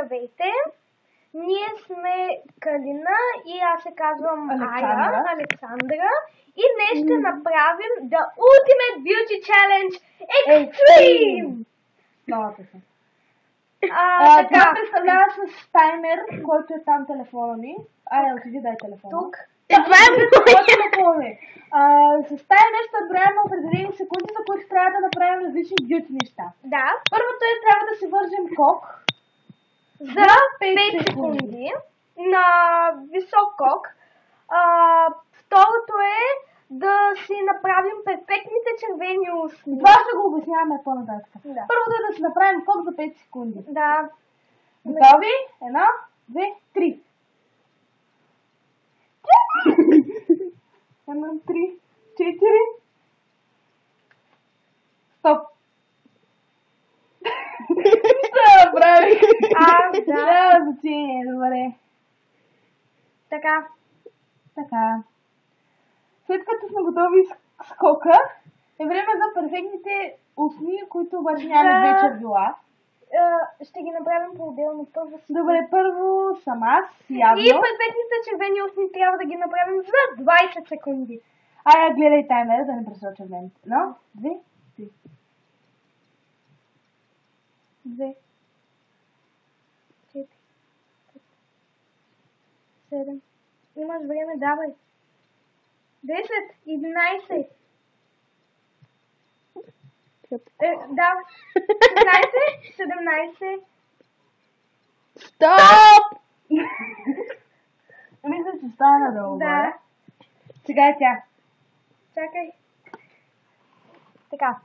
Здравейте! Ние сме Калина и аз се казвам Александра. И днес ще направим The Ultimate Beauty Challenge Extreme! Новата се. Това представлява с таймер, който е там телефона ми. Айде, отиди дай телефона. Тук. Това е моят телефон ми. С таймер ще броим определени секунди, за които трябва да направим различни бюти неща. Да. Първото е трябва да си вържем кок За 5 секунди на висок кок. Второто е да си направим перфектните червени устни. Това ще го обясняваме по-нататък. Да. Първото е да си направим кок за 5 секунди. Да. Готови? 1, 2, 3. 1, 3, 4. Стоп. Нищо направих. Да. Няма значение, добре. Така. След като сме готови с кока, е време за перфектните устни, които обаче нямат две червила. Ще ги направим по-отделно. Добре, първо съм аз, явно. И перфектните червени устни трябва да ги направим за 20 секунди. Ая, гледай таймера, да не пресроча времето. 1, 2, 3. 2, 4, 5, 7. Имаш време, давай. 10, 11. Да. 16, 17. Стоп! Мисля, че стана долу. Да. Сега е тя. Чакай. Така.